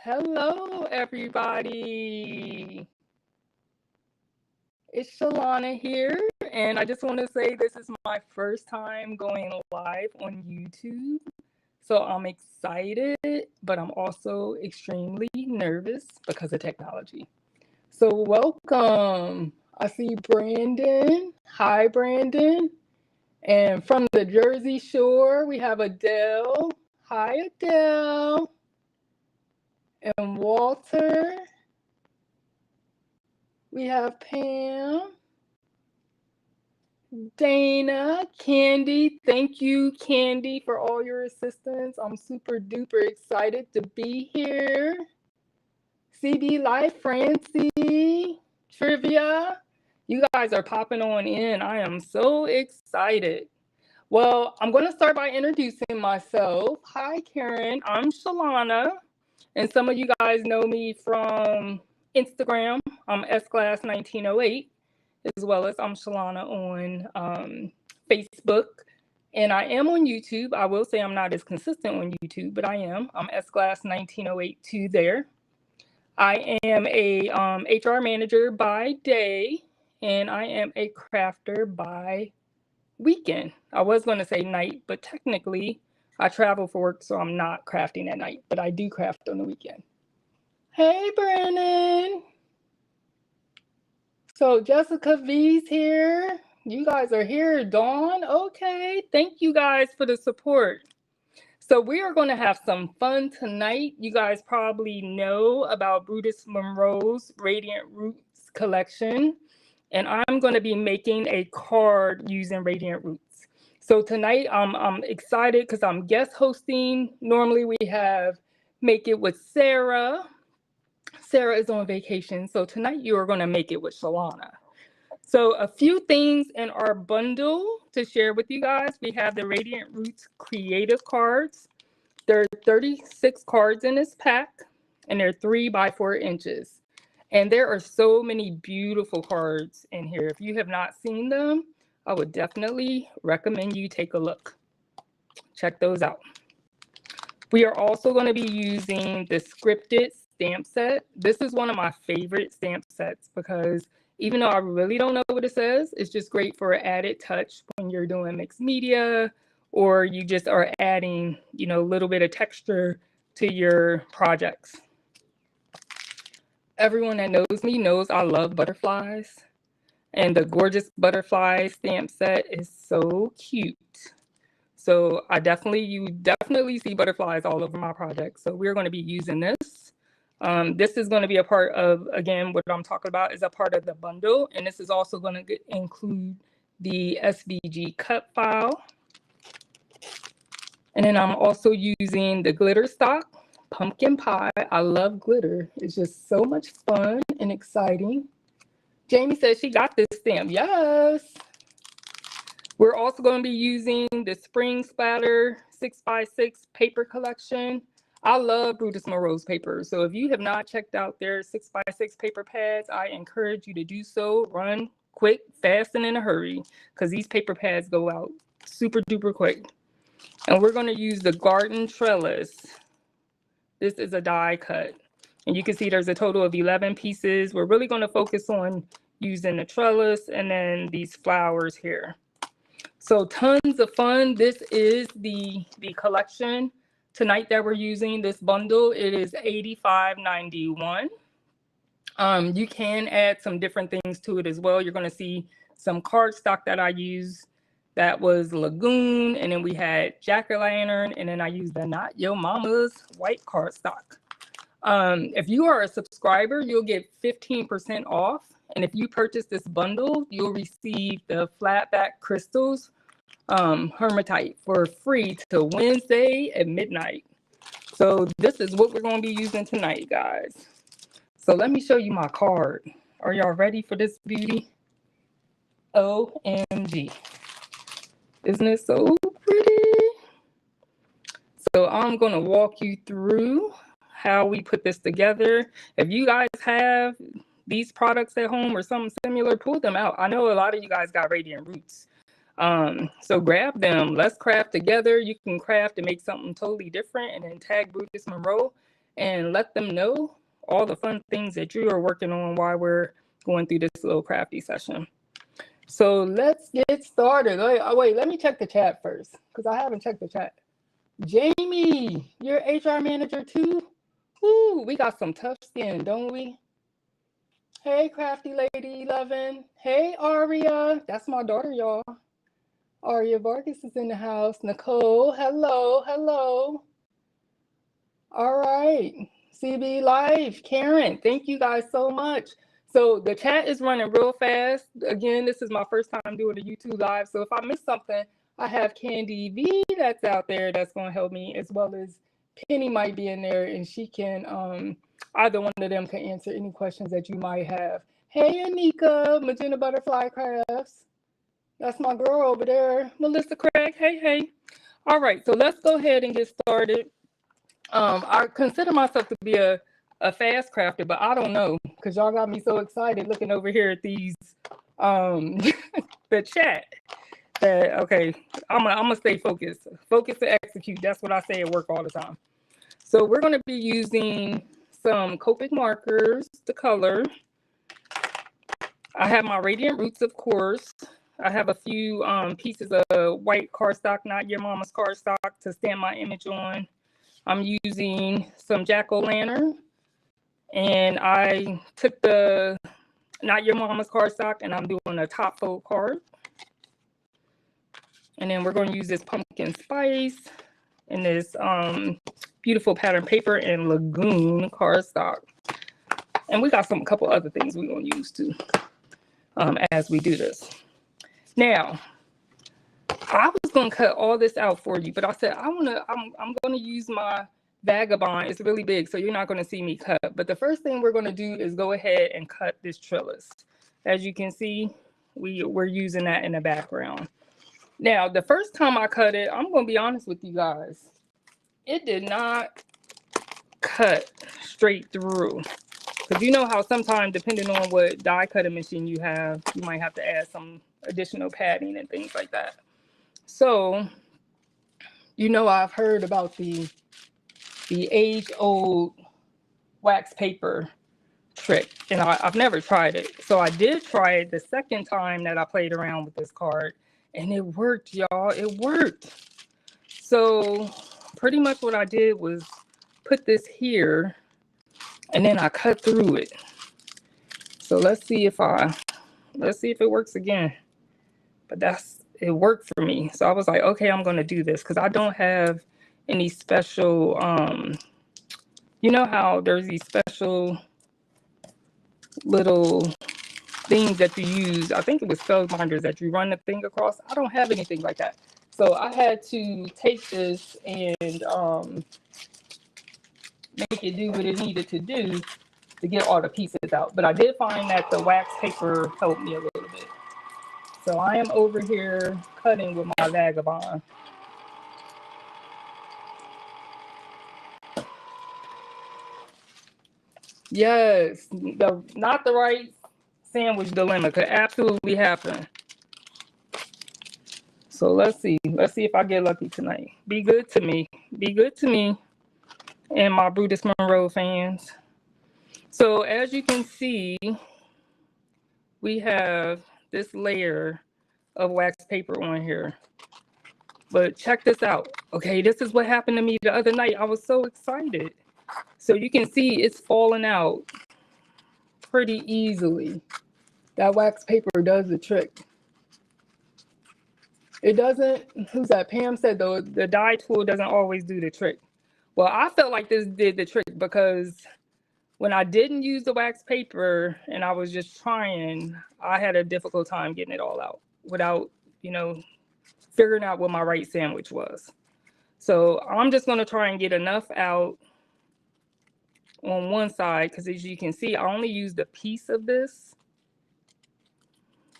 Hello, everybody. It's Shalana here, and I just want to say this is my first time going live on YouTube. So I'm excited, but I'm also extremely nervous because of technology. So, welcome. I see Brandon. Hi, Brandon. And from the Jersey Shore, we have Adele. Hi, Adele. And Walter. We have Pam, Dana, Candy. Thank you, Candy, for all your assistance. I'm super duper excited to be here. CB Life, Francie, Trivia. You guys are popping on in. I am so excited. Well, I'm going to start by introducing myself. Hi, Karen. I'm Shalana. And some of you guys know me from Instagram. I'm sglass1908, as well as I'm Shalana on Facebook. And I am on YouTube. I will say I'm not as consistent on YouTube, but I am. I'm sglass1908 too there. I am a HR manager by day, and I am a crafter by weekend. I was going to say night, but technically I travel for work, so I'm not crafting at night, but I do craft on the weekend. Hey, Brandon. So Jessica V's here. You guys are here. Dawn. Okay. Thank you guys for the support. So we are going to have some fun tonight. You guys probably know about Brutus Monroe's Radiant Roots collection. And I'm going to be making a card using Radiant Roots. So tonight I'm excited because I'm guest hosting. Normally we have Make It with Sarah. Sarah is on vacation. So tonight you are going to make it with Shalana. So a few things in our bundle to share with you guys. We have the Radiant Roots Creative Cards. There are 36 cards in this pack, and they're 3 by 4 inches. And there are so many beautiful cards in here. If you have not seen them, I would definitely recommend you take a look. Check those out. We are also going to be using the scripted stamp set. This is one of my favorite stamp sets because even though I really don't know what it says, it's just great for an added touch when you're doing mixed media or you just are adding, a little bit of texture to your projects. Everyone that knows me knows I love butterflies, and the gorgeous butterfly stamp set is so cute. So you definitely see butterflies all over my project. So we're going to be using this. This is going to be a part of, again, what I'm talking about is a part of the bundle. And this is also going to include the SVG cut file. And then I'm also using the glitter stock, pumpkin pie. I love glitter. It's just so much fun and exciting. Jamie says she got this stamp. Yes. We're also going to be using the Spring Splatter 6x6 paper collection. I love Brutus Monroe's paper. So if you have not checked out their 6x6 paper pads, I encourage you to do so. Run quick, fast, and in a hurry, because these paper pads go out super duper quick. And we're going to use the garden trellis. This is a die cut. And you can see there's a total of 11 pieces. We're really going to focus on using the trellis and then these flowers here. So tons of fun. This is the collection tonight that we're using, this bundle. It is $85.91. You can add some different things to it as well. You're going to see some cardstock that I use. That was Lagoon, and then we had Jack-o'-lantern, and then I used the Not Your Mama's white cardstock. If you are a subscriber, you'll get 15% off. And if you purchase this bundle, you'll receive the flatback crystals Hermatite for free till Wednesday at midnight. So this is what we're going to be using tonight, guys. So let me show you my card. Are y'all ready for this beauty? OMG. Isn't it so pretty? So I'm going to walk you through how we put this together. If you guys have these products at home or something similar, pull them out. I know a lot of you guys got Radiant Roots. So grab them. Let's craft together. You can craft and make something totally different and then tag Brutus Monroe and let them know all the fun things that you are working on while we're going through this little crafty session. So let's get started. Wait, let me check the chat first because I haven't checked the chat. Jamie, you're HR manager too? Ooh, we got some tough skin, don't we? Hey, crafty lady 11. Hey, Aria. That's my daughter, y'all. Aria Vargas is in the house. Nicole, hello, hello. All right. CB Live, Karen, thank you guys so much. So the chat is running real fast. Again, this is my first time doing a YouTube Live. So if I miss something, I have Candy V that's out there that's going to help me, as well as Penny might be in there, and she can, either one of them can answer any questions that you might have. Hey, Anika, Magenta Butterfly Crafts. That's my girl over there. Melissa Craig, hey, hey. All right, so let's go ahead and get started. I consider myself to be a fast crafter, but I don't know because y'all got me so excited looking over here at these, the chat. That okay, I'm gonna stay focused. Focus to execute. That's what I say at work all the time. So we're gonna be using some Copic markers to color. I have my Radiant Roots, of course. I have a few pieces of white cardstock, not your mama's cardstock, to stamp my image on. I'm using some jack-o'-lantern, and I took the not your mama's cardstock, and I'm doing a top fold card. And then we're going to use this pumpkin spice and this beautiful pattern paper and lagoon cardstock. And we got a couple other things we're going to use too as we do this. Now, I was going to cut all this out for you, but I said I'm going to use my Vagabond. It's really big, so you're not going to see me cut. But the first thing we're going to do is go ahead and cut this trellis. As you can see, we're using that in the background. Now, the first time I cut it, I'm going to be honest with you guys, it did not cut straight through. Because you know how sometimes, depending on what die cutting machine you have, you might have to add some additional padding and things like that. So, you know, I've heard about the age-old wax paper trick, and I've never tried it. So I did try it the second time that I played around with this card, and it worked, y'all. It worked. So pretty much what I did was put this here, and then I cut through it. So let's see if it works again. But it worked for me. So I was like, okay, I'm going to do this because I don't have any special, you know how there's these special little things that you use. I think it was spell binders that you run the thing across. I don't have anything like that. So I had to take this and make it do what it needed to do to get all the pieces out. But I did find that the wax paper helped me a little bit. So I am over here cutting with my Vagabond. Yes, not the right sandwich dilemma could absolutely happen. So let's see if I get lucky tonight. Be good to me. Be good to me and my Brutus Monroe fans. So as you can see, we have this layer of wax paper on here. But check this out. Okay, this is what happened to me the other night. I was so excited. So you can see it's falling out pretty easily. That wax paper does the trick. It doesn't, who's that? Pam said though, the die tool doesn't always do the trick. Well, I felt like this did the trick because when I didn't use the wax paper and I was just trying, I had a difficult time getting it all out without, you know, figuring out what my right sandwich was. So I'm just going to try and get enough out on one side because as you can see, I only used a piece of this.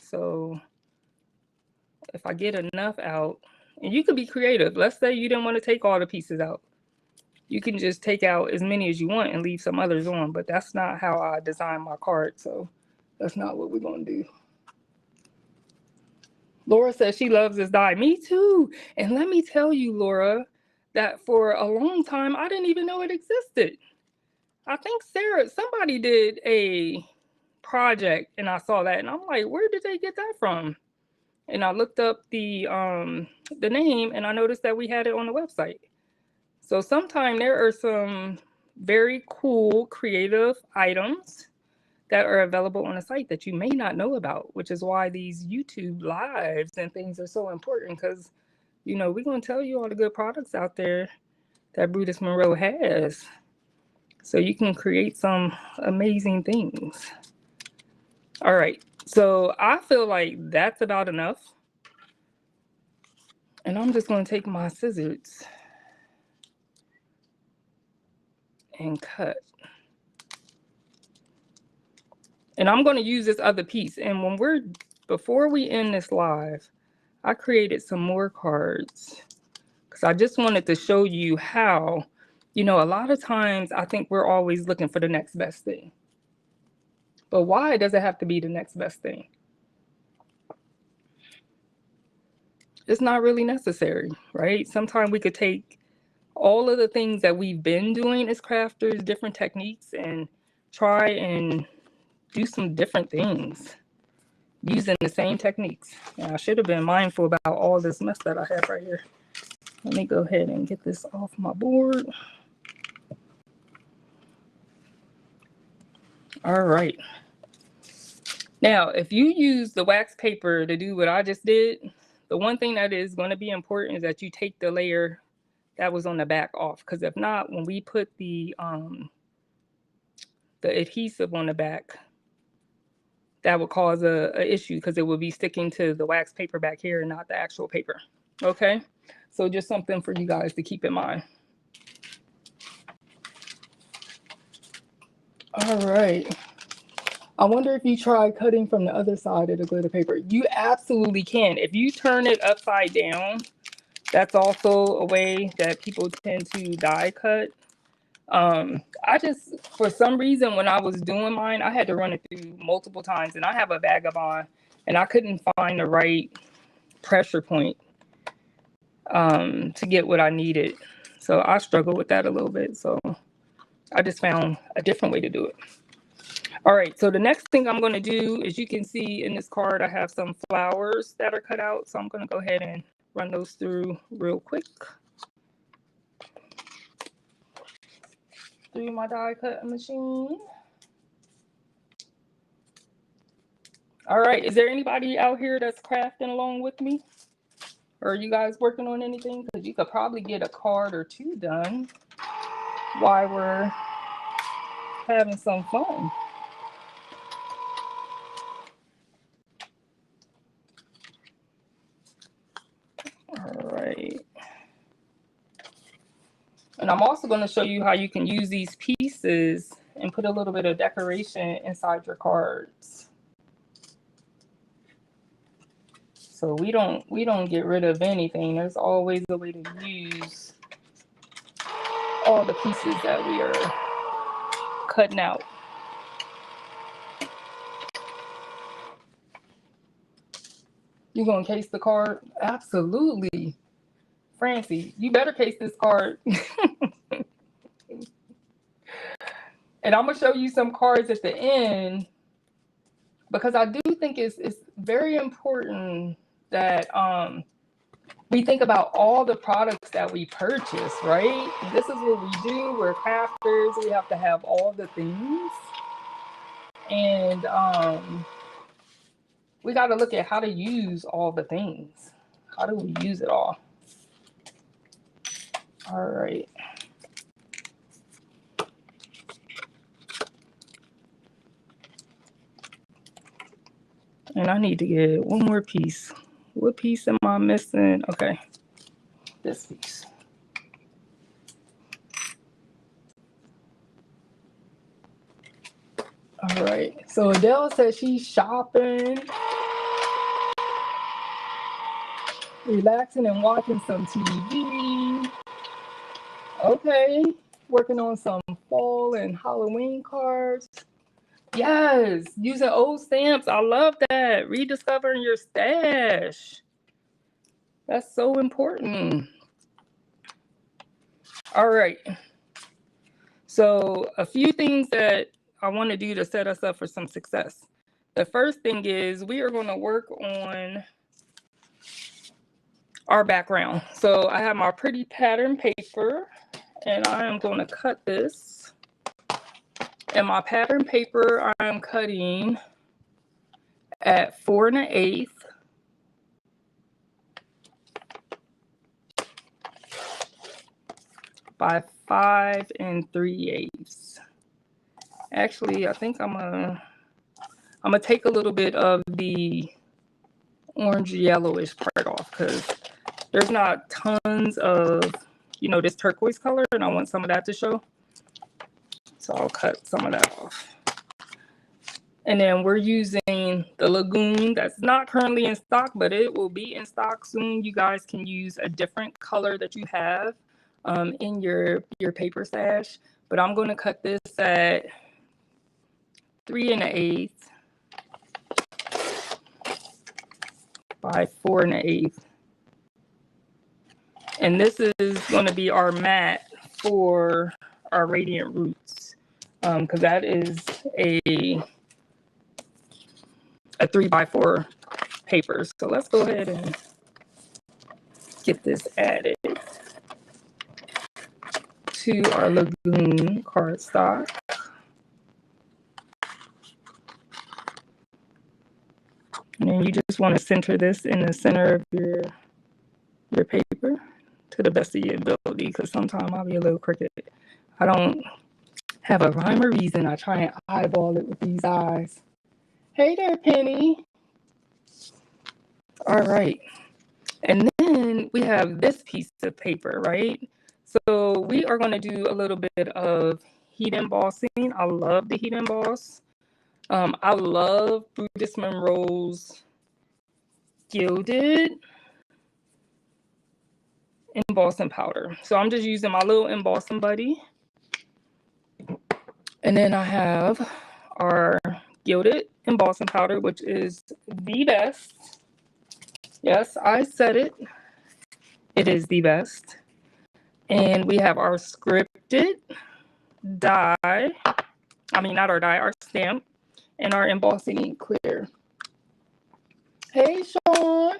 So if I get enough out, and you could be creative. Let's say you didn't want to take all the pieces out. You can just take out as many as you want and leave some others on, but that's not how I design my card. So that's not what we're going to do. Laura says she loves this die. Me too. And let me tell you, Laura, that for a long time, I didn't even know it existed. I think somebody did a project and I saw that and I'm like, where did they get that from? And I looked up the name and I noticed that we had it on the website. So sometime there are some very cool creative items that are available on the site that you may not know about, which is why these YouTube lives and things are so important because, you know, we're going to tell you all the good products out there that Brutus Monroe has. So you can create some amazing things. All right. So I feel like that's about enough. And I'm just going to take my scissors and cut. And I'm going to use this other piece. And before we end this live, I created some more cards because I just wanted to show you how, you know, a lot of times I think we're always looking for the next best thing. But why does it have to be the next best thing? It's not really necessary, right? Sometimes we could take all of the things that we've been doing as crafters, different techniques, and try and do some different things using the same techniques. Now, I should have been mindful about all this mess that I have right here. Let me go ahead and get this off my board. All right. Now, if you use the wax paper to do what I just did, the one thing that is going to be important is that you take the layer that was on the back off. Because if not, when we put the adhesive on the back, that would cause a issue because it will be sticking to the wax paper back here and not the actual paper. Okay, so just something for you guys to keep in mind. All right. I wonder if you try cutting from the other side of the glitter paper. You absolutely can. If you turn it upside down, that's also a way that people tend to die cut. I just, for some reason, when I was doing mine, I had to run it through multiple times, and I have a vagabond, and I couldn't find the right pressure point to get what I needed. So I struggled with that a little bit. So I just found a different way to do it. All right, so the next thing I'm going to do is, you can see in this card, I have some flowers that are cut out. So I'm going to go ahead and run those through real quick. Through my die cut machine. All right, is there anybody out here that's crafting along with me? Or are you guys working on anything? Because you could probably get a card or two done while we're having some fun. All right. And I'm also going to show you how you can use these pieces and put a little bit of decoration inside your cards. So we don't get rid of anything. There's always a way to use all the pieces that we are cutting out. You gonna case the card? Absolutely. Francie, you better case this card. And I'm gonna show you some cards at the end, because I do think it's very important that we think about all the products that we purchase, right? This is what we do. We're crafters. We have to have all the things. And we got to look at how to use all the things. How do we use it all? All right. And I need to get one more piece. What piece am I missing? Okay. This piece. All right. So Adele says she's shopping, relaxing and watching some TV. Okay. Working on some fall and Halloween cards. Yes. Using old stamps. I love that. Rediscovering your stash. That's so important. All right. So a few things that I want to do to set us up for some success. The first thing is we are going to work on our background. So I have my pretty pattern paper, and I am going to cut this. And my pattern paper, I'm cutting at 4 1/8 by 5 3/8. Actually, I think I'm gonna take a little bit of the orange yellowish part off because there's not tons of, you know, this turquoise color, and I want some of that to show. So I'll cut some of that off. And then we're using the Lagoon that's not currently in stock, but it will be in stock soon. You guys can use a different color that you have in your paper stash. But I'm going to cut this at 3 1/8 by 4 1/8. And this is going to be our mat for our Radiant Roots, because that is a 3x4 paper. So let's go ahead and get this added to our Lagoon cardstock. And then you just want to center this in the center of your paper to the best of your ability, because sometimes I'll be a little crooked. I don't have a rhyme or reason. I try and eyeball it with these eyes. Hey there, Penny. All right. And then we have this piece of paper, right? So we are going to do a little bit of heat embossing. I love the heat emboss. I love Brutus Monroe's Gilded embossing powder. So I'm just using my little embossing buddy. And then I have our Gilded embossing powder, which is the best. Yes, I said it. It is the best. And we have our scripted die. I mean, not our die, our stamp, and our embossing ink clear. Hey, Sean.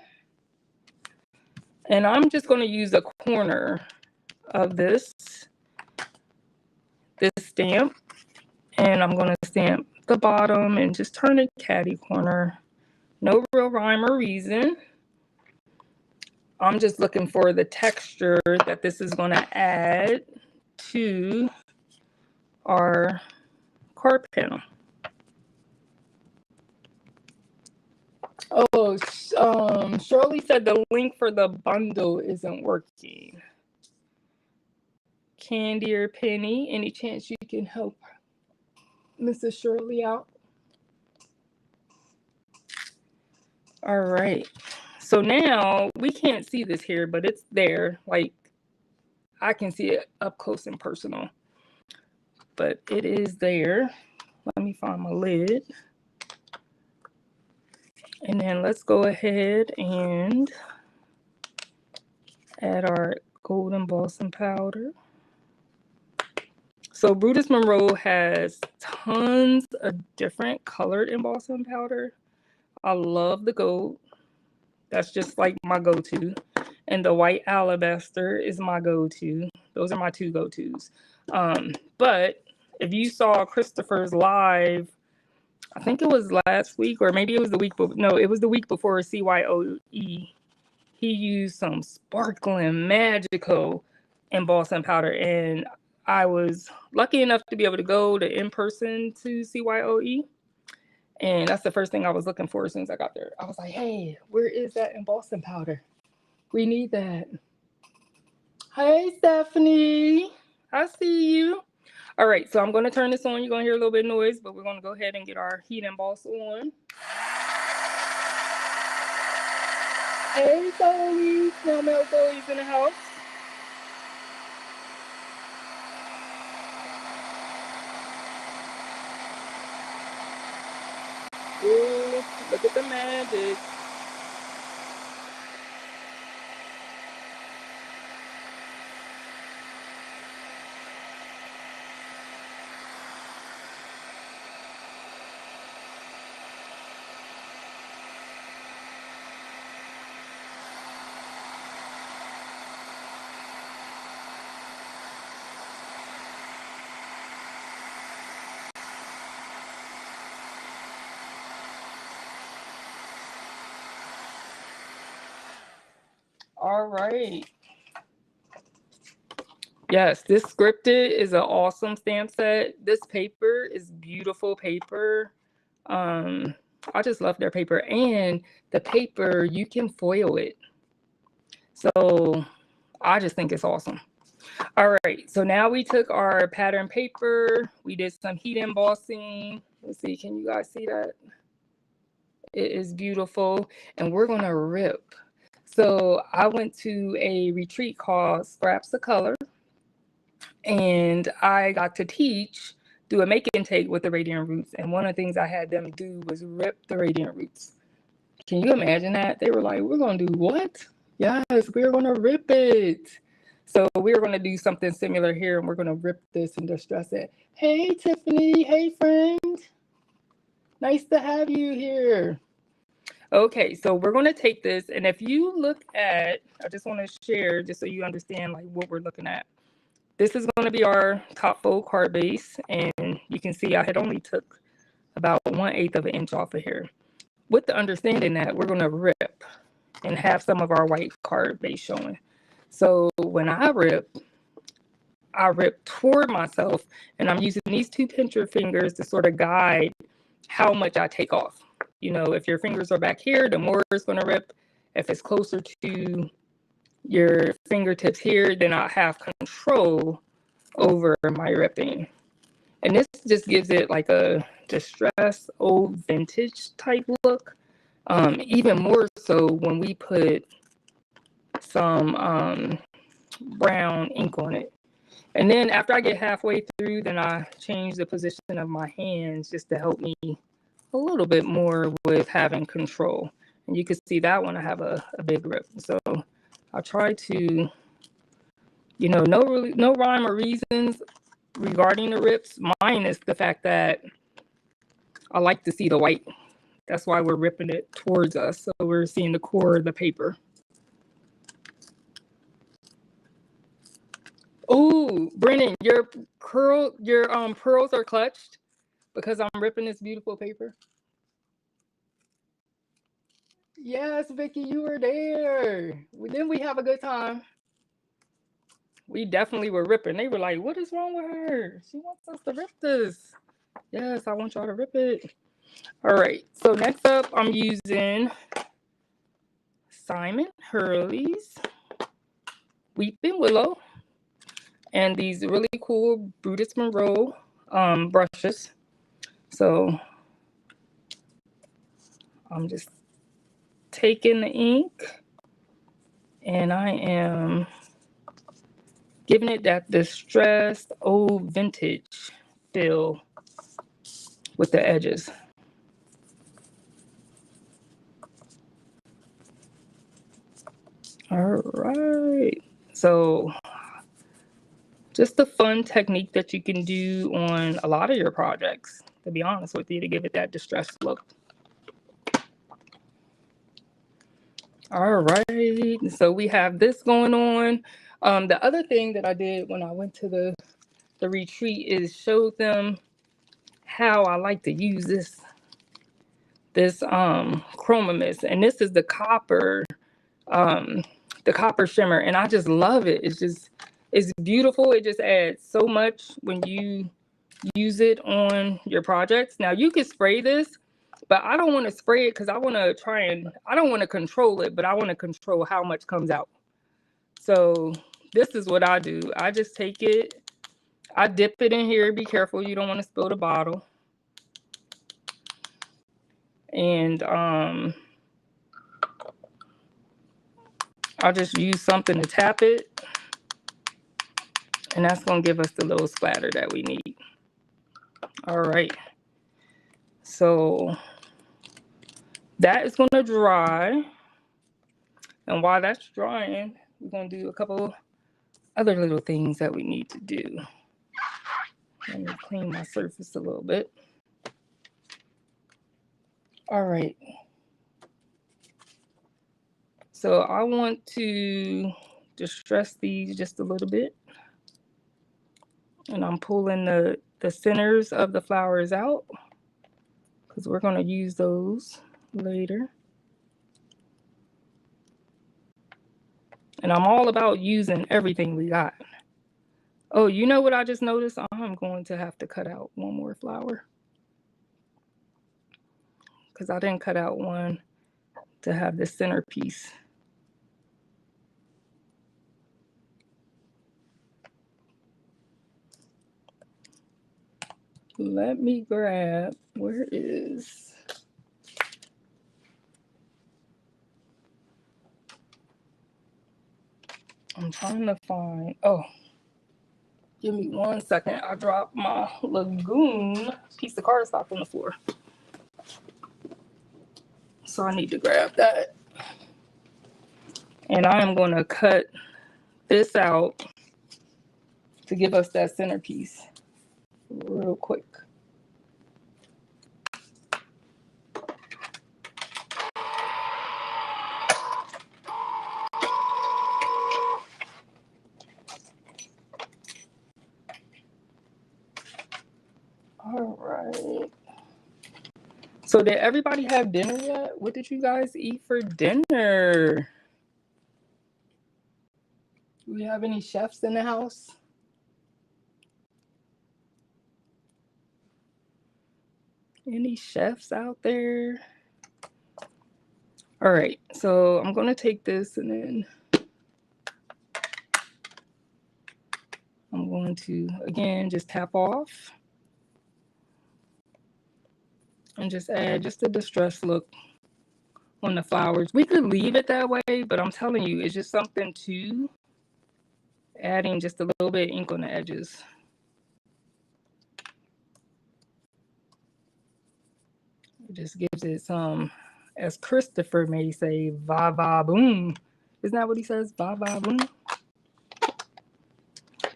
And I'm just going to use a corner of this stamp, and I'm going to stamp the bottom and just turn it catty corner. No real rhyme or reason. I'm just looking for the texture that this is going to add to our card panel. Oh, Shirley said the link for the bundle isn't working. Candy or Penny, any chance you can help Mrs. Shirley out? All right. So now we can't see this here, but it's there. Like, I can see it up close and personal. But it is there. Let me find my lid. And then let's go ahead and add our gold embossing powder. So Brutus Monroe has tons of different colored embossing powder. I love the gold. That's just like my go-to. And the white alabaster is my go-to. Those are my two go-tos. But if you saw Christopher's live, I think it was last week, or maybe it was the week before. No, it was the week before CYOE. He used some sparkling, magical embossing powder. And I was lucky enough to be able to go to in person to CYOE. And that's the first thing I was looking for as soon as I got there. I was like, hey, where is that embossing powder? We need that. Hey, Stephanie. I see you. All right, so I'm going to turn this on. You're going to hear a little bit of noise, but we're going to go ahead and get our heat emboss on. Hey, Zoe. Snail Zoe's in the house. Ooh, look at the magic. All right. Yes, this scripted is an awesome stamp set. This paper is beautiful paper. I just love their paper, and the paper, you can foil it. So I just think it's awesome. All right, so now we took our pattern paper, we did some heat embossing. Let's see, can you guys see that? It is beautiful, and we're gonna rip. So I went to a retreat called Scraps of Color, and I got to do a make and take with the Radiant Roots. And one of the things I had them do was rip the Radiant Roots. Can you imagine that? They were like, we're going to do what? Yes, we're going to rip it. So we're going to do something similar here, and we're going to rip this and distress it. Hey, Tiffany. Hey, friend. Nice to have you here. Okay, so we're going to take this, and if you look at, I just want to share just so you understand like what we're looking at. This is going to be our top fold card base, and you can see I had only took about 1/8 of an inch off of here, with the understanding that we're going to rip and have some of our white card base showing. So when I rip toward myself, and I'm using these two pincher fingers to sort of guide how much I take off. You know, if your fingers are back here, the more it's going to rip. If it's closer to your fingertips here, then I have control over my ripping. And this just gives it like a distressed old vintage type look. Even more so when we put some brown ink on it. And then after I get halfway through, then I change the position of my hands just to help me a little bit more with having control. And you can see that one I have a big rip. So I'll try to, you know, no rhyme or reasons regarding the rips. Mine is the fact that I like to see the white. That's why we're ripping it towards us. So we're seeing the core of the paper. Oh, Brennan, your pearls are clutched because I'm ripping this beautiful paper. Yes, Vicky, you were there. Didn't we have a good time? We definitely were ripping. They were like, what is wrong with her? She wants us to rip this. Yes, I want y'all to rip it. All right, so next up, I'm using Simon Hurley's Weeping Willow and these really cool Brutus Monroe brushes. So I'm just taking the ink and I am giving it that distressed old vintage feel with the edges. All right. So just a fun technique that you can do on a lot of your projects, to be honest with you, to give it that distressed look. All right. So we have this going on. The other thing that I did when I went to the retreat is showed them how I like to use this chroma mist, and this is the copper shimmer, and I just love it. It's beautiful. It just adds so much when you use it on your projects. Now you can spray this, but I don't want to spray it because I want to I don't want to control it, but I want to control how much comes out. So this is what I do. I just take it, I dip it in here. Be careful, you don't want to spill the bottle. And I'll just use something to tap it. And that's going to give us the little splatter that we need. All right. So that is going to dry. And while that's drying, we're going to do a couple other little things that we need to do. Let me clean my surface a little bit. All right. So I want to distress these just a little bit. And I'm pulling the centers of the flowers out because we're going to use those later. And I'm all about using everything we got. Oh, you know what I just noticed? I'm going to have to cut out one more flower. Because I didn't cut out one to have the centerpiece. Let me grab, where is, I'm trying to find, oh, give me 1 second. I dropped my Lagoon piece of cardstock on the floor. So I need to grab that. And I am going to cut this out to give us that centerpiece real quick. All right. So did everybody have dinner yet? What did you guys eat for dinner? Do we have any chefs in the house? Any chefs out there? All right, so I'm going to take this and then I'm going to, again, just tap off and just add just a distressed look on the flowers. We could leave it that way, but I'm telling you, it's just something to adding just a little bit of ink on the edges. It just gives it some, as Christopher may say, va va boom. Isn't that what he says? Va va boom.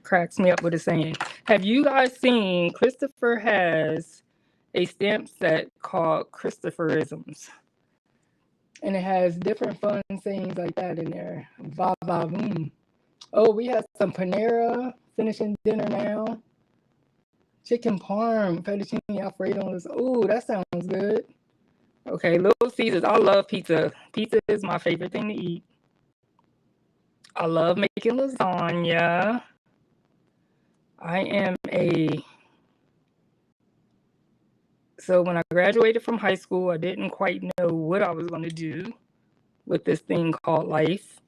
Cracks me up with his saying. Have you guys seen, Christopher has a stamp set called Christopherisms. And it has different fun sayings like that in there. Va va boom. Oh, we have some Panera finishing dinner now. Chicken parm, fettuccine alfredo. Oh, that sounds good. Okay, Little Caesars. I love pizza. Pizza is my favorite thing to eat. I love making lasagna. So when I graduated from high school, I didn't quite know what I was going to do with this thing called life.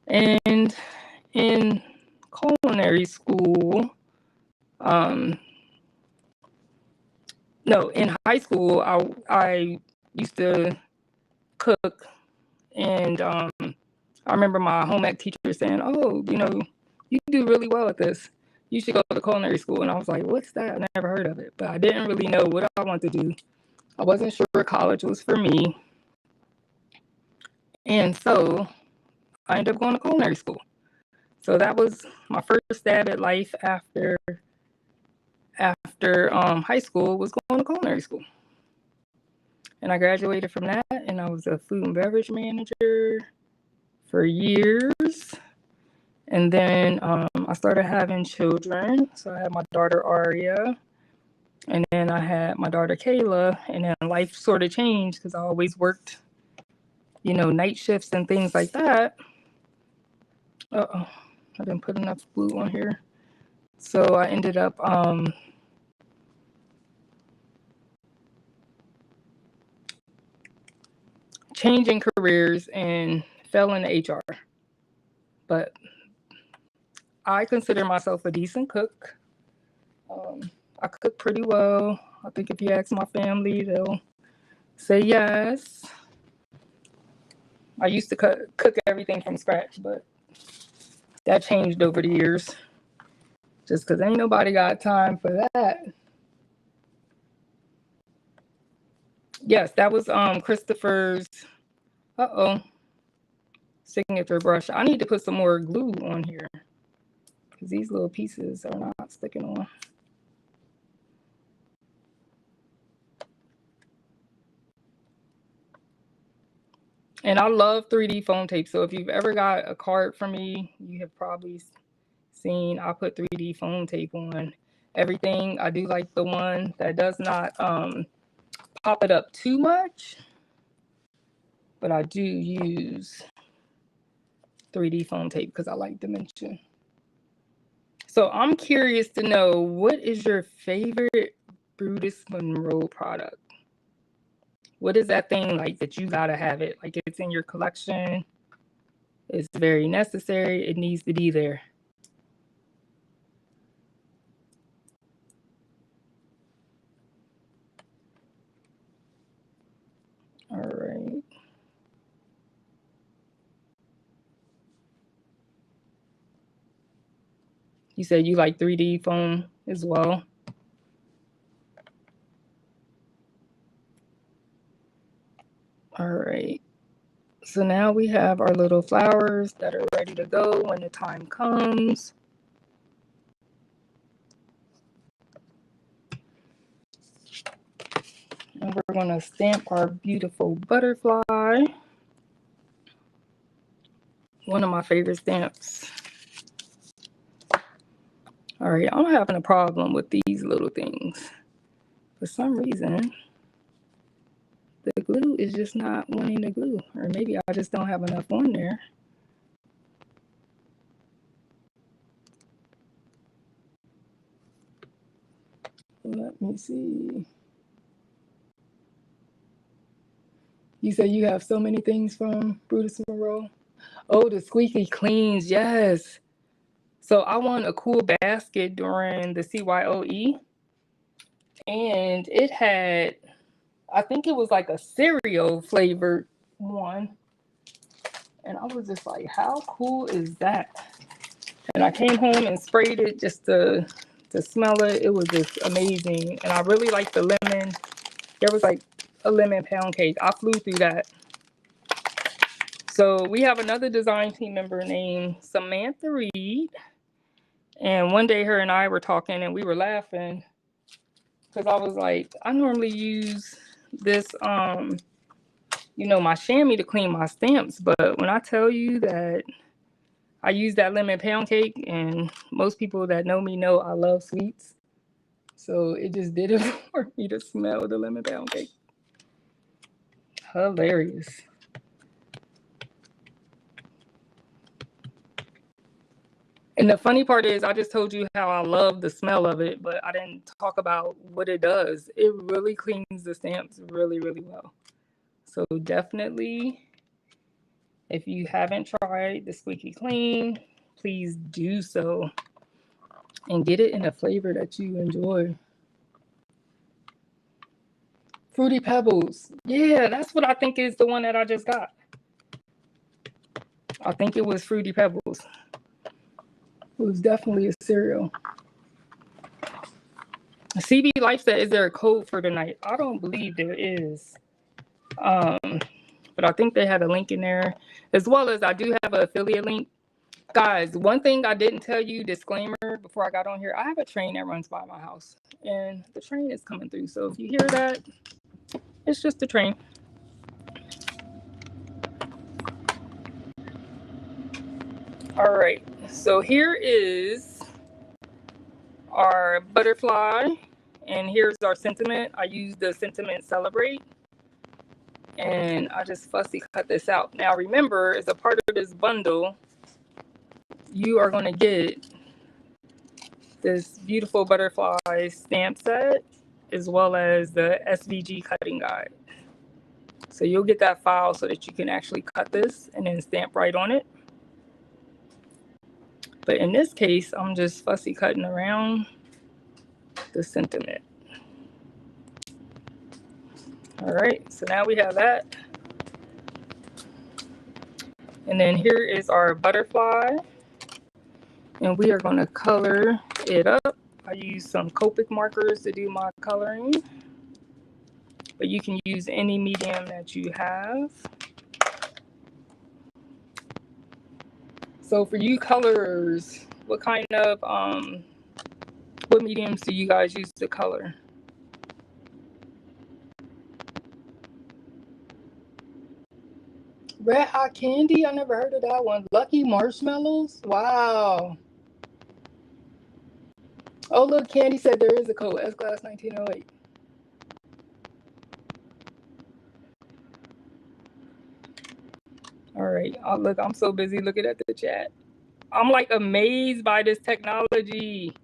And in culinary school, in high school, I used to cook, and I remember my home ec teacher saying, "Oh, you do really well at this. You should go to culinary school." And I was like, "What's that? I never heard of it." But I didn't really know what I wanted to do. I wasn't sure college was for me, and so I ended up going to culinary school. So that was my first stab at life after high school, was going to culinary school. And I graduated from that, and I was a food and beverage manager for years. And then I started having children. So I had my daughter Aria, and then I had my daughter Kayla, and then life sort of changed because I always worked, night shifts and things like that. Uh-oh, I didn't put enough glue on here. So I ended up changing careers and fell into HR. But I consider myself a decent cook. I cook pretty well. I think if you ask my family, they'll say yes. I used to cook everything from scratch, but that changed over the years. Just because ain't nobody got time for that. Yes, that was Christopher's signature brush. I need to put some more glue on here because these little pieces are not sticking on. And I love 3D foam tape. So if you've ever got a card from me, you have probably seen I put 3D foam tape on everything. I do like the one that does not pop it up too much, but I do use 3D foam tape because I like dimension. So I'm curious to know, what is your favorite Brutus Monroe product? What is that thing like that you gotta have it? Like it's in your collection. It's very necessary. It needs to be there. All right. You said you like 3D foam as well. All right. So now we have our little flowers that are ready to go when the time comes. And we're going to stamp our beautiful butterfly. One of my favorite stamps. All right, I'm having a problem with these little things. For some reason, the glue is just not wanting to glue. Or maybe I just don't have enough on there. Let me see. You say you have so many things from Brutus Monroe? Oh, the squeaky cleans, yes. So I won a cool basket during the CYOE. And it had, I think it was like a cereal flavored one. And I was just like, how cool is that? And I came home and sprayed it just to smell it. It was just amazing. And I really liked the lemon. There was like a lemon pound cake. I flew through that. So we have another design team member named Samantha Reed. And one day her and I were talking and we were laughing because I was like, I normally use this, my chamois to clean my stamps. But when I tell you that I use that lemon pound cake, and most people that know me know I love sweets. So it just did it for me to smell the lemon pound cake. Hilarious. And the funny part is, I just told you how I love the smell of it, but I didn't talk about what it does. It really cleans the stamps really, really well. So definitely, if you haven't tried the Squeaky Clean, please do so and get it in a flavor that you enjoy. Fruity Pebbles. Yeah, that's what I think is the one that I just got. I think it was Fruity Pebbles. It was definitely a cereal. CB Life said, is there a code for tonight? I don't believe there is. But I think they had a link in there, as well as I do have an affiliate link. Guys, one thing I didn't tell you, disclaimer, before I got on here, I have a train that runs by my house, and the train is coming through. So if you hear that, it's just a train. All right, so here is our butterfly, and here's our sentiment. I use the sentiment celebrate, and I just fussy cut this out. Now remember, as a part of this bundle, you are going to get this beautiful butterfly stamp set, as well as the SVG cutting guide. So you'll get that file so that you can actually cut this and then stamp right on it. But in this case, I'm just fussy cutting around the sentiment. All right, so now we have that. And then here is our butterfly. And we are going to color it up. I use some Copic markers to do my coloring. But you can use any medium that you have. So for you colorers, what kind of, what mediums do you guys use to color? Red Hot Candy? I never heard of that one. Lucky Marshmallows? Wow. Oh, look, Candy said there is a code. S-Class 1908. All right. Oh, look, I'm so busy looking at the chat. I'm like amazed by this technology.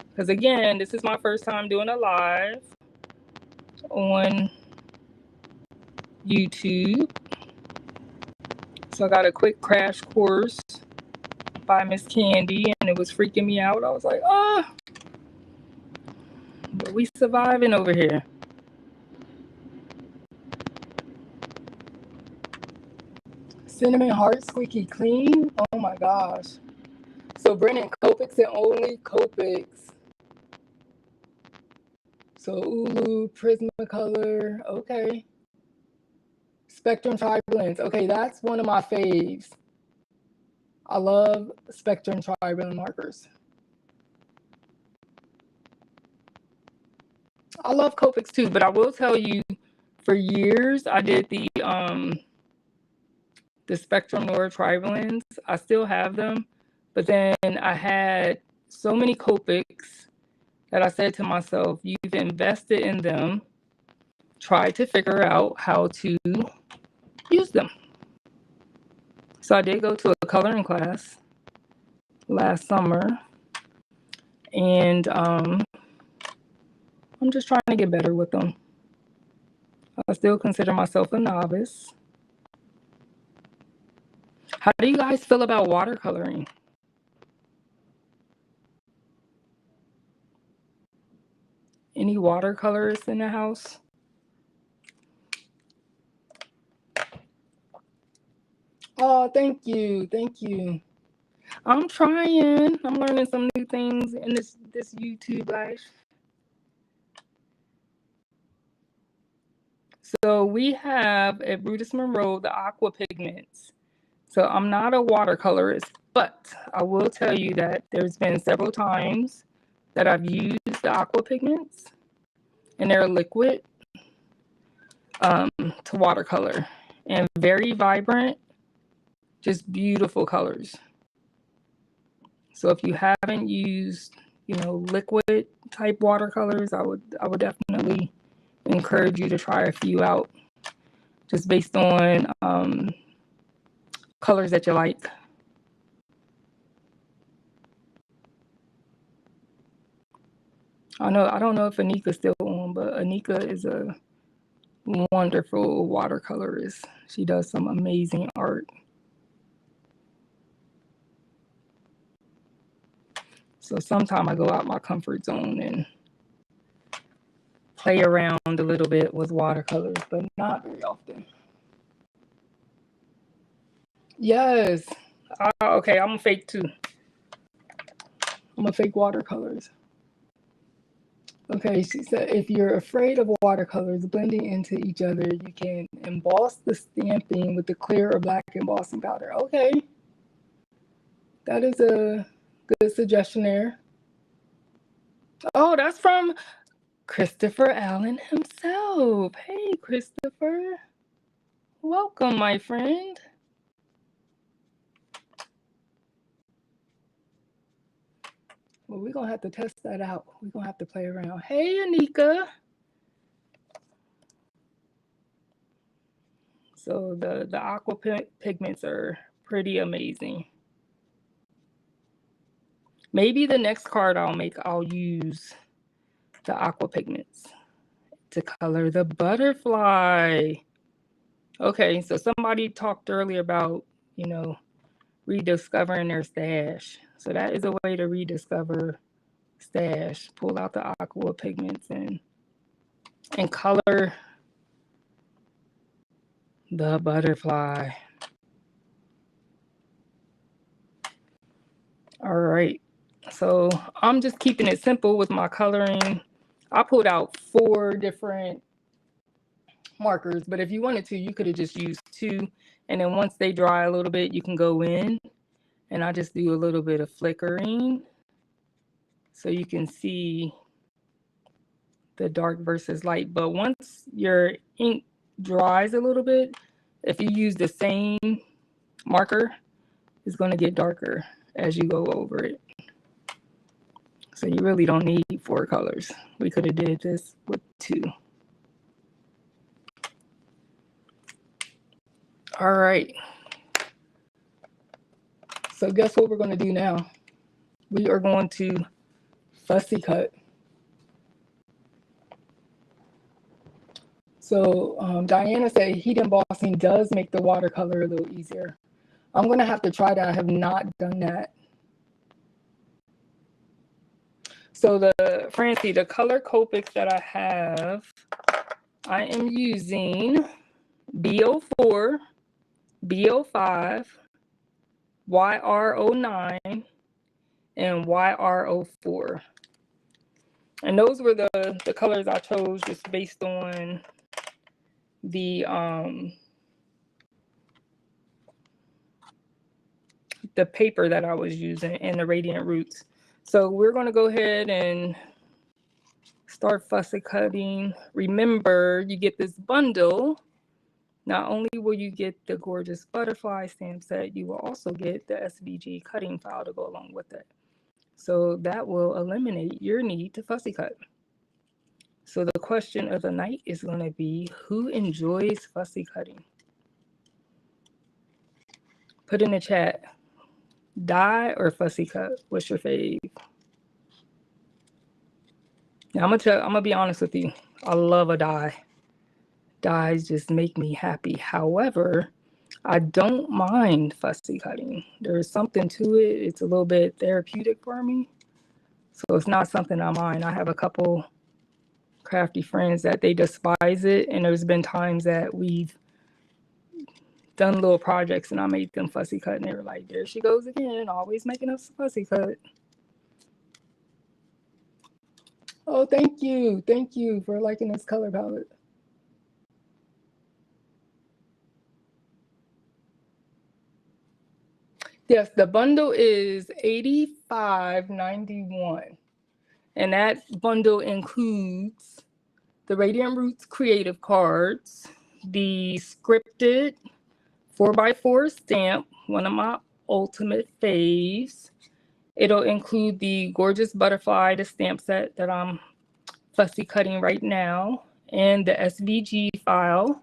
Because again, this is my first time doing a live on YouTube. So I got a quick crash course by Miss Candy, and it was freaking me out. I was like, oh, but we surviving over here. Cinnamon heart squeaky clean. Oh my gosh. So Brennan, Copics and only Copics. So Ulu, Prismacolor, okay. Spectrum Tri-Blends. Okay, that's one of my faves. I love Spectrum Tri-Blend markers. I love Copics too, but I will tell you, for years I did the Spectrum Noir Tri-Blends. I still have them, but then I had so many Copics that I said to myself, you've invested in them, try to figure out how to use them. So I did go to a coloring class last summer, and I'm just trying to get better with them. I still consider myself a novice. How do you guys feel about watercoloring? Any watercolorists in the house? Oh, thank you. Thank you. I'm trying. I'm learning some new things in this YouTube life. So we have at Brutus Monroe the aqua pigments. So I'm not a watercolorist, but I will tell you that there's been several times that I've used the aqua pigments, and they're liquid to watercolor, and very vibrant, just beautiful colors. So if you haven't used, liquid type watercolors, I would definitely encourage you to try a few out, just based on colors that you like. I don't know if Anika's still on, but Anika is a wonderful watercolorist. She does some amazing art. So sometimes I go out my comfort zone and play around a little bit with watercolors, but not very often. Yes. Okay, I'm a fake too. I'm a fake watercolors. Okay, she said, if you're afraid of watercolors blending into each other, you can emboss the stamping with the clear or black embossing powder. Okay. That is a good suggestion there. Oh, that's from Christopher Allen himself. Hey, Christopher. Welcome, my friend. Well, we're going to have to test that out. We're going to have to play around. Hey, Anika. So the aqua pigments are pretty amazing. Maybe the next card I'll use the aqua pigments to color the butterfly. Okay, so somebody talked earlier about, rediscovering their stash. So that is a way to rediscover stash. Pull out the aqua pigments and color the butterfly. All right. So I'm just keeping it simple with my coloring. I pulled out 4 different markers, but if you wanted to, you could have just used 2. And then once they dry a little bit, you can go in and I just do a little bit of flickering so you can see the dark versus light. But once your ink dries a little bit, if you use the same marker, it's going to get darker as you go over it. So you really don't need 4 colors. We could have did this with 2. All right. So guess what we're going to do now? We are going to fussy cut. So Diana said heat embossing does make the watercolor a little easier. I'm going to have to try that. I have not done that. So Francie, the color Copics that I have, I am using B04, B05, YR09, and YR04. And those were the colors I chose just based on the paper that I was using and the Radiant Roots. So we're going to go ahead and start fussy cutting. Remember, you get this bundle. Not only will you get the gorgeous butterfly stamp set, you will also get the SVG cutting file to go along with it. So that will eliminate your need to fussy cut. So the question of the night is going to be, who enjoys fussy cutting? Put in the chat, die or fussy cut? What's your fave? Now I'm gonna be honest with you. I love a die. Dies just make me happy. However, I don't mind fussy cutting. There's something to it. It's a little bit therapeutic for me. So it's not something I mind. I have a couple crafty friends that they despise it. And there's been times that we've done little projects and I made them fussy cut and they were like, there she goes again, always making us fussy cut. Oh, thank you. Thank you for liking this color palette. Yes, the bundle is $85.91. And that bundle includes the Radiant Roots creative cards, the scripted 4x4 stamp, one of my ultimate faves. It'll include the gorgeous butterfly, the stamp set that I'm fussy cutting right now, and the SVG file,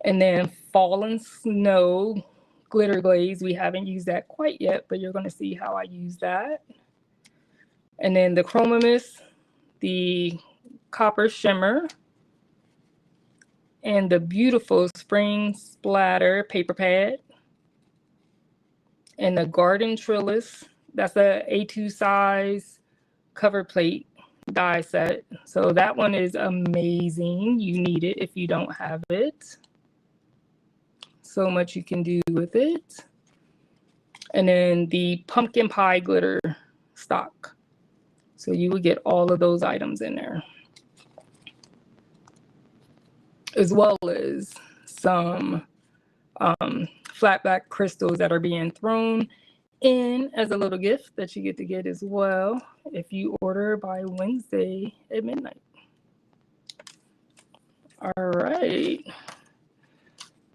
and then Fallen Snow glitter glaze. We haven't used that quite yet, but you're going to see how I use that. And then the Chroma Mist, the Copper Shimmer, and the beautiful Spring Splatter paper pad, and the Garden Trellis. That's a A2 size cover plate die set. So that one is amazing. You need it if you don't have it. So much you can do with it. And then the pumpkin pie glitter stock. So you would get all of those items in there, as well as some flat back crystals that are being thrown in as a little gift that you get to get as well if you order by Wednesday at midnight. All right.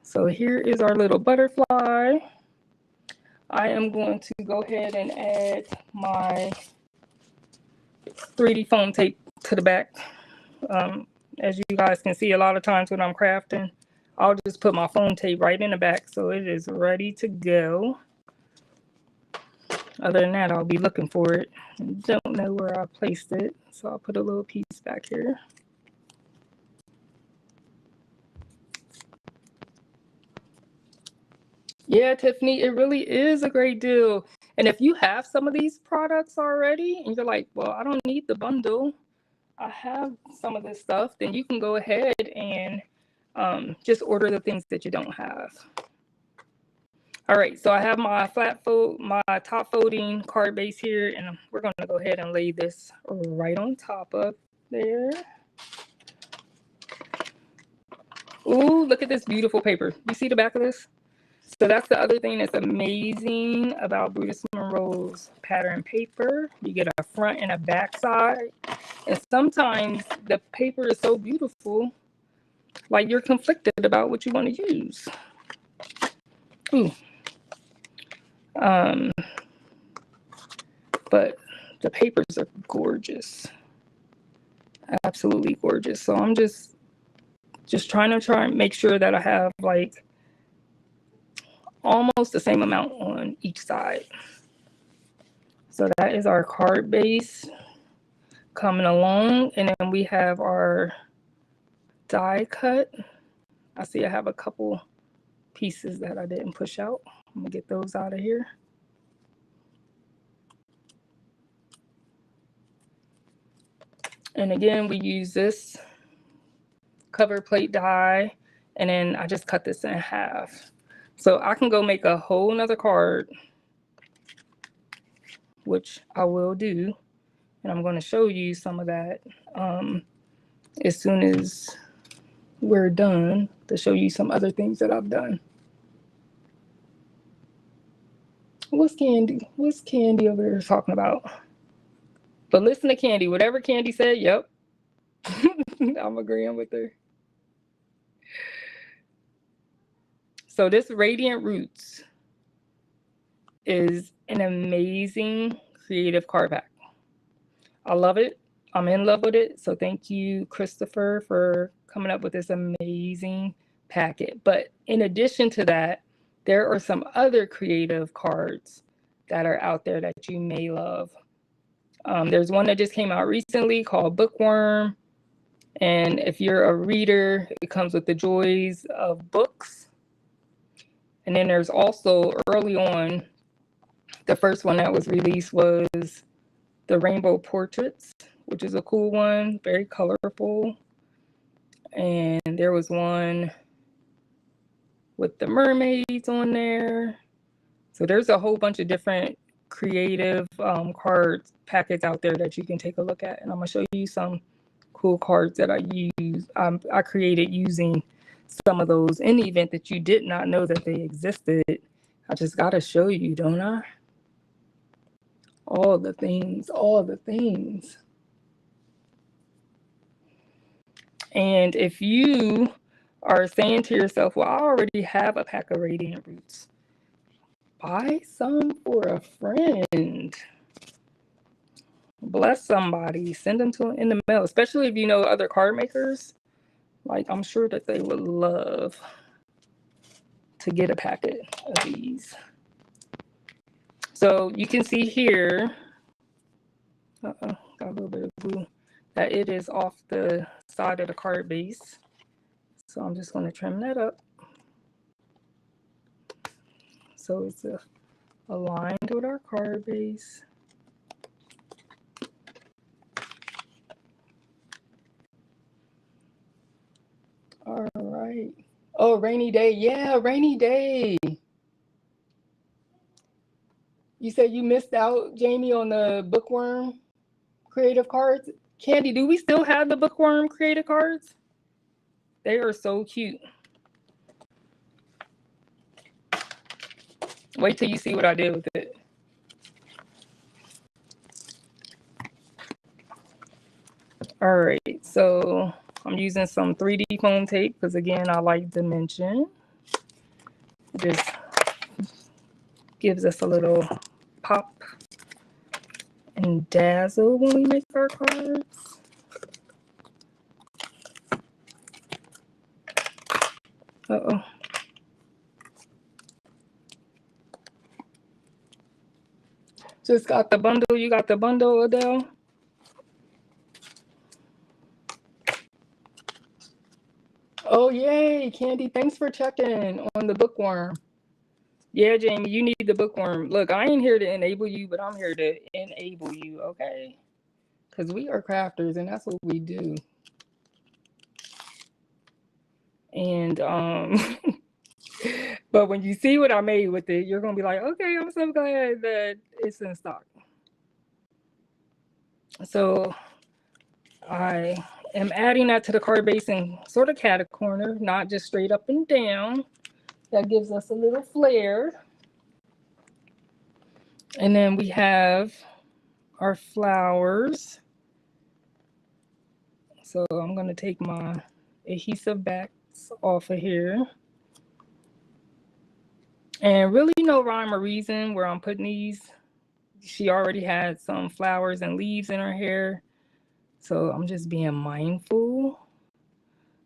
So here is our little butterfly. I am going to go ahead and add my 3D foam tape to the back. As you guys can see, a lot of times when I'm crafting, I'll just put my foam tape right in the back so it is ready to go. Other than that, I'll be looking for it. Don't know where I placed it, so I'll put a little piece back here. Yeah, Tiffany, it really is a great deal. And if you have some of these products already and you're like, well, I don't need the bundle, I have some of this stuff, then you can go ahead and just order the things that you don't have. All right, so I have my my top folding card base here, and we're going to go ahead and lay this right on top of there. Ooh, look at this beautiful paper. You see the back of this? So that's the other thing that's amazing about Brutus Monroe's pattern paper. You get a front and a back side. And sometimes the paper is so beautiful, like you're conflicted about what you want to use. Ooh. But the papers are gorgeous. Absolutely gorgeous. So I'm just trying to make sure that I have like almost the same amount on each side. So that is our card base coming along. And then we have our die cut. I see I have a couple pieces that I didn't push out. I'm gonna get those out of here. And again, we use this cover plate die, and then I just cut this in half. So I can go make a whole nother card, which I will do. And I'm going to show you some of that as soon as we're done, to show you some other things that I've done. What's Candy? What's Candy over there talking about? But listen to Candy. Whatever Candy said, yep. I'm agreeing with her. So this Radiant Roots is an amazing creative card pack. I love it. I'm in love with it. So thank you, Christopher, for coming up with this amazing packet. But in addition to that, there are some other creative cards that are out there that you may love. There's one that just came out recently called Bookworm. And if you're a reader, it comes with the joys of books. And then there's also early on, the first one that was released was the Rainbow Portraits, which is a cool one, very colorful. And there was one with the mermaids on there. So there's a whole bunch of different creative card packets out there that you can take a look at. And I'm gonna show you some cool cards that I use. I created using some of those in the event that you did not know that they existed. I just gotta show you, don't I? All the things, all the things. And if you are saying to yourself, well, I already have a pack of Radiant Roots, buy some for a friend. Bless somebody, send them to them in the mail, especially if you know other card makers. Like, I'm sure that they would love to get a packet of these. So you can see here, got a little bit of glue, that it is off the side of the card base. So I'm just going to trim that up so it's aligned with our card base. All right. Oh, rainy day. Yeah, rainy day. You said you missed out, Jamie, on the Bookworm creative cards. Candy, do we still have the Bookworm creative cards? They are so cute. Wait till you see what I did with it. All right, so I'm using some 3D foam tape because, again, I like dimension. It just gives us a little pop and dazzle when we make our cards. Uh-oh. Just got the bundle. You got the bundle, Adele? Oh, yay, Candy. Thanks for checking on the Bookworm. Yeah, Jamie, you need the Bookworm. Look, I ain't here to enable you, but I'm here to enable you, okay? Because we are crafters, and that's what we do. And, but when you see what I made with it, you're going to be like, okay, I'm so glad that it's in stock. So I am adding that to the card base in sort of cat corner, not just straight up and down. That gives us a little flair. And then we have our flowers. So I'm going to take my adhesive backs off of here. And really no rhyme or reason where I'm putting these. She already had some flowers and leaves in her hair. So I'm just being mindful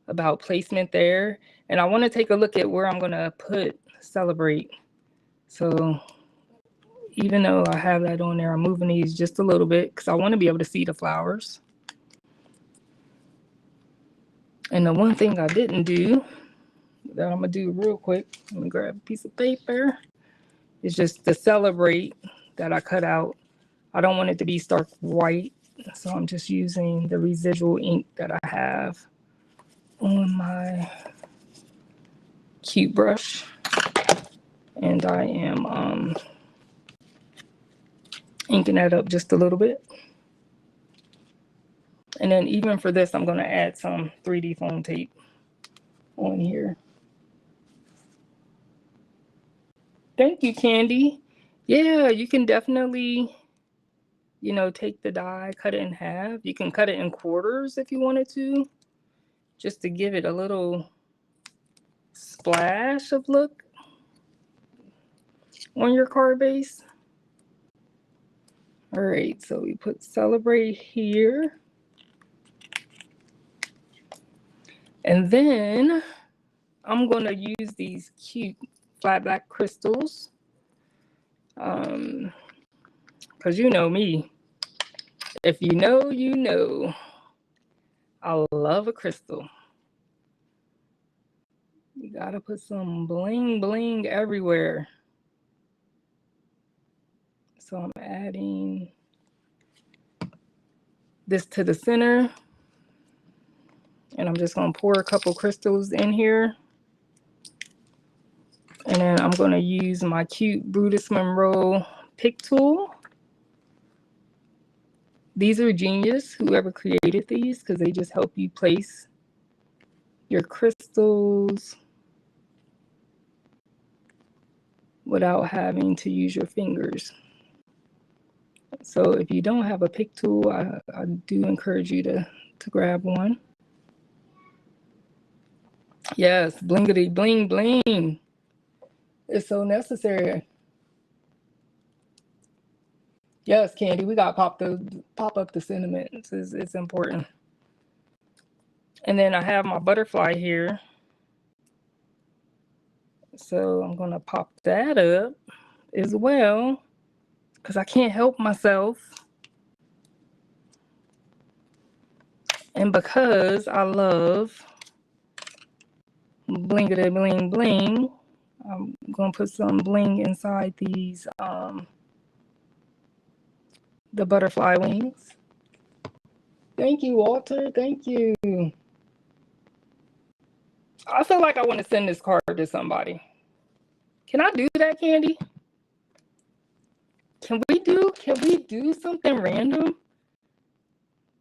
about placement there. And I want to take a look at where I'm going to put Celebrate So even though I have that on there, I'm moving these just a little bit because I want to be able to see the flowers. And the one thing I didn't do that I'm going to do real quick, let me grab a piece of paper, is just to celebrate that I cut out. I don't want it to be stark white, so I'm just using the residual ink that I have on my cute brush. And I am inking that up just a little bit. And then even for this, I'm going to add some 3D foam tape on here. Thank you, Candy. Yeah, you can definitely, you know, take the die, cut it in half. You can cut it in quarters if you wanted to, just to give it a little splash of look on your card base. All right, so we put celebrate here. And then I'm going to use these cute flat black crystals. Because you know me. If you know, you know. I love a crystal. You gotta put some bling bling everywhere. So I'm adding this to the center. And I'm just gonna pour a couple crystals in here. And then I'm gonna use my cute Brutus Monroe pick tool. These are genius, whoever created these, because they just help you place your crystals without having to use your fingers. So if you don't have a pick tool, I do encourage you to grab one. Yes, blingity bling bling. It's so necessary. Yes, Candy, we got pop up the sentiments. It's important. And then I have my butterfly here. So I'm gonna pop that up as well, because I can't help myself. And because I love blingity bling bling, I'm gonna put some bling inside these the butterfly wings. Thank you, Walter. Thank you. I feel like I want to send this card to somebody. Can I do that, Candy? Can we do something random?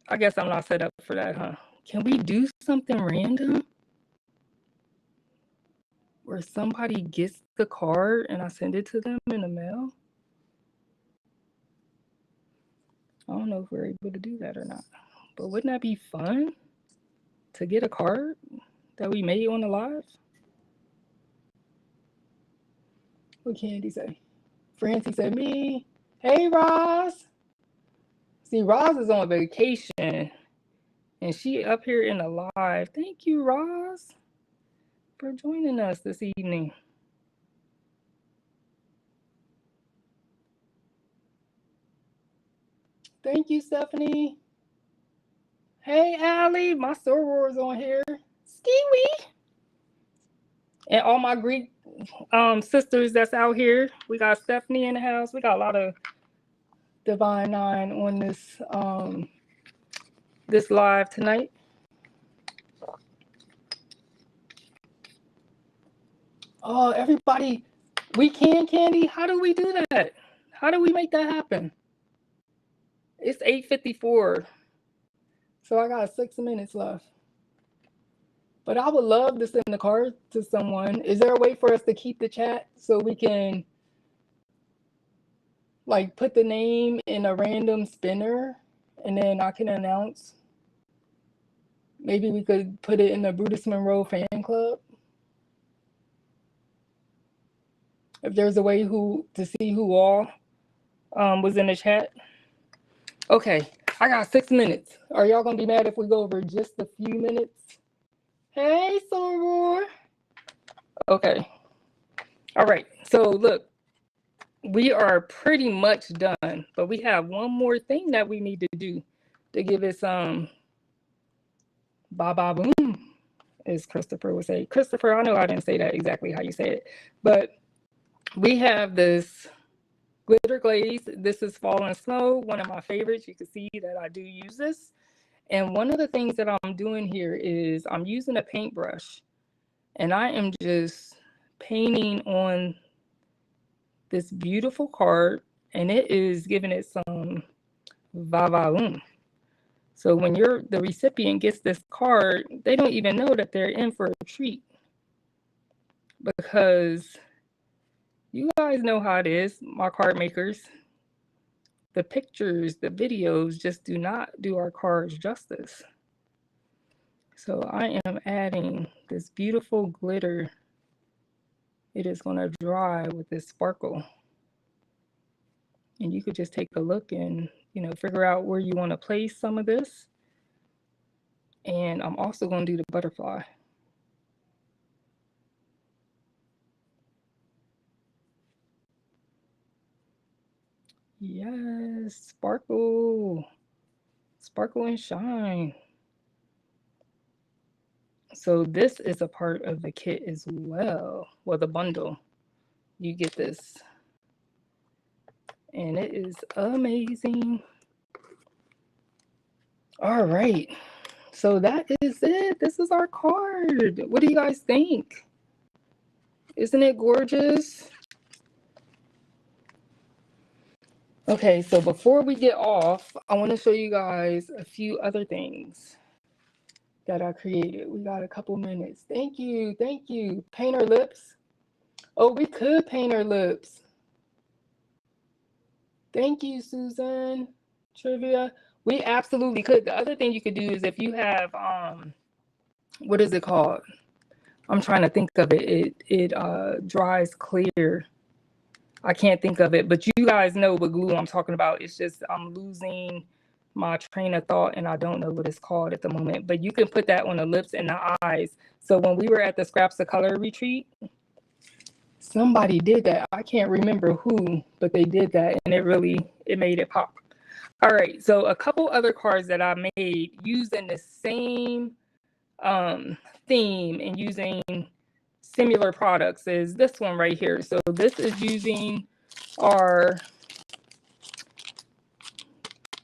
I guess I'm not set up for that, huh? Can we do something random where somebody gets the card and I send it to them in the mail? I don't know if we're able to do that or not. But wouldn't that be fun to get a card that we made on the live? What Candy say? Francie said me. Hey, Roz. See, Roz is on vacation and she up here in the live. Thank you, Roz, for joining us this evening. Thank you, Stephanie. Hey, Allie, my soror's on here. Ski-wee. And all my Greek sisters that's out here. We got Stephanie in the house. We got a lot of Divine Nine on this live tonight. Oh, everybody, we can, Candy. How do we do that? How do we make that happen? It's 8:54, so I got 6 minutes left. But I would love to send the card to someone. Is there a way for us to keep the chat so we can like put the name in a random spinner and then I can announce? Maybe we could put it in the Brutus Monroe fan club. If there's a way to see who all was in the chat. Okay, I got 6 minutes. Are y'all gonna be mad if we go over just a few minutes? Hey, Soror. Okay. All right. So look, we are pretty much done, but we have one more thing that we need to do to give it some ba ba boom, as Christopher would say. Christopher, I know I didn't say that exactly how you say it, but we have this glitter glaze. This is Fallen Snow, one of my favorites. You can see that I do use this. And one of the things that I'm doing here is I'm using a paintbrush, and I am just painting on this beautiful card, and it is giving it some va-va-voom. So when the recipient gets this card, they don't even know that they're in for a treat, because you guys know how it is, my card makers. The pictures, the videos just do not do our cards justice. So I am adding this beautiful glitter. It is going to dry with this sparkle. And you could just take a look and, figure out where you want to place some of this. And I'm also going to do the butterfly. Yes, sparkle. Sparkle and shine. So this is a part of the kit as well. Well, the bundle. You get this. And it is amazing. All right. So that is it. This is our card. What do you guys think? Isn't it gorgeous? Okay, so before we get off, I want to show you guys a few other things that I created. We got a couple minutes. Thank you. Thank you. Paint our lips. Oh, we could paint our lips. Thank you, Susan. Trivia. We absolutely could. The other thing you could do is if you have, what is it called? I'm trying to think of it. It dries clear. I can't think of it, but you guys know what glue I'm talking about. It's just I'm losing my train of thought and I don't know what it's called at the moment. But you can put that on the lips and the eyes. So when we were at the Scraps of Color retreat, somebody did that. I can't remember who, but they did that and it made it pop. All right, so a couple other cards that I made using the same theme and using similar products is this one right here. So this is using our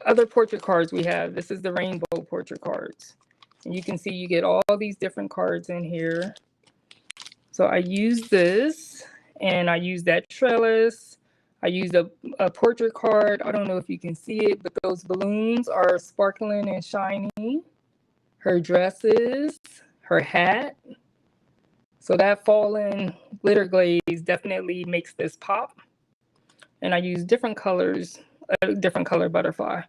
other portrait cards we have. This is the rainbow portrait cards. And you can see you get all these different cards in here. So I use this and I use that trellis. I used a portrait card. I don't know if you can see it, but those balloons are sparkling and shiny. Her dresses, her hat. So that fallen glitter glaze definitely makes this pop. And I use different colors, a different color butterfly.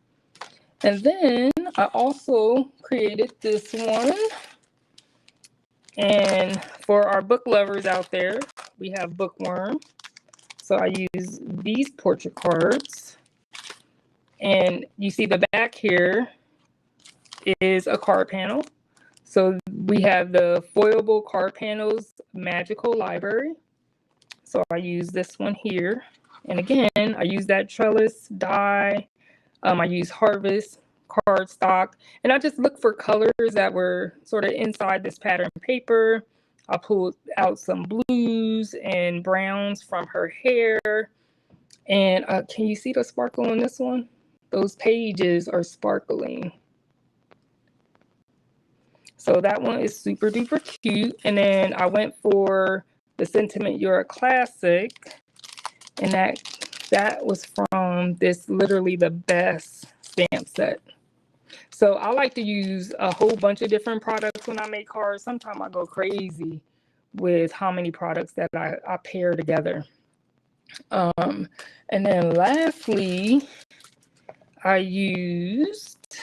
And then I also created this one. And for our book lovers out there, we have Bookworm. So I use these portrait cards. And you see the back here is a card panel. So we have the foilable card panels magical library. So I use this one here. And again, I use that trellis die. I use harvest cardstock. And I just look for colors that were sort of inside this pattern paper. I pulled out some blues and browns from her hair. And can you see the sparkle on this one? Those pages are sparkling. So that one is super duper cute. And then I went for the Sentiment You're a Classic. And that was from this literally the best stamp set. So I like to use a whole bunch of different products when I make cards. Sometimes I go crazy with how many products that I pair together. And then lastly, I used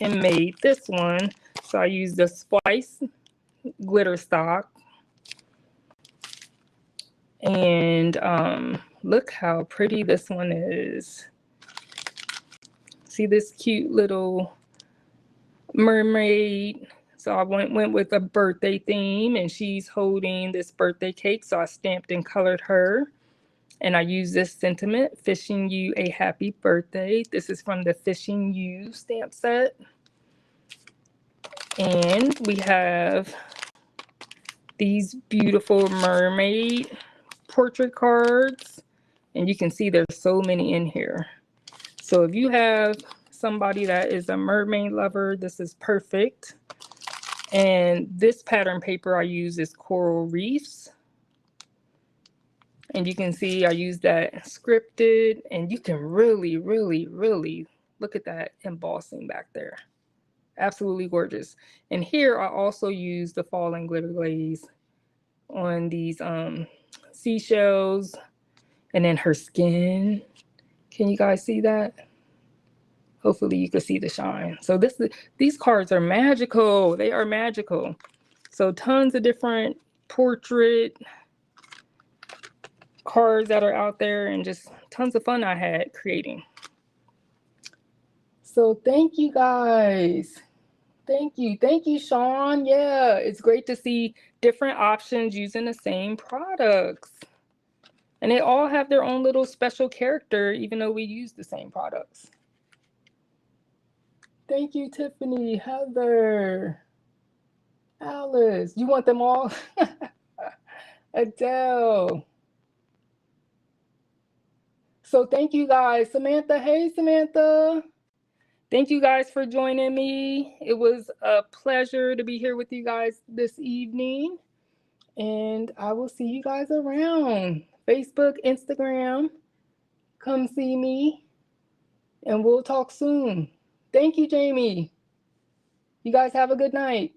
and made this one. So I used the Splice glitter stock. And look how pretty this one is. See this cute little mermaid. So I went with a birthday theme, and she's holding this birthday cake. So I stamped and colored her. And I use this sentiment, wishing you a happy birthday. This is from the Fishing You stamp set. And we have these beautiful mermaid portrait cards. And you can see there's so many in here. So if you have somebody that is a mermaid lover, this is perfect. And this pattern paper I use is Coral Reefs. And you can see I use that scripted, and you can really, really, really look at that embossing back there. Absolutely gorgeous. And here I also use the falling glitter glaze on these seashells, and then her skin. Can you guys see that? Hopefully you can see the shine. So these cards are magical. They are magical. So tons of different portrait cards that are out there, and just tons of fun I had creating. So thank you guys. Thank you. Thank you, Sean. Yeah, it's great to see different options using the same products. And they all have their own little special character, even though we use the same products. Thank you, Tiffany, Heather, Alice. You want them all? Adele. So thank you guys. Samantha, hey, Samantha. Thank you guys for joining me. It was a pleasure to be here with you guys this evening. And I will see you guys around. Facebook, Instagram. Come see me. And we'll talk soon. Thank you, Jamie. You guys have a good night.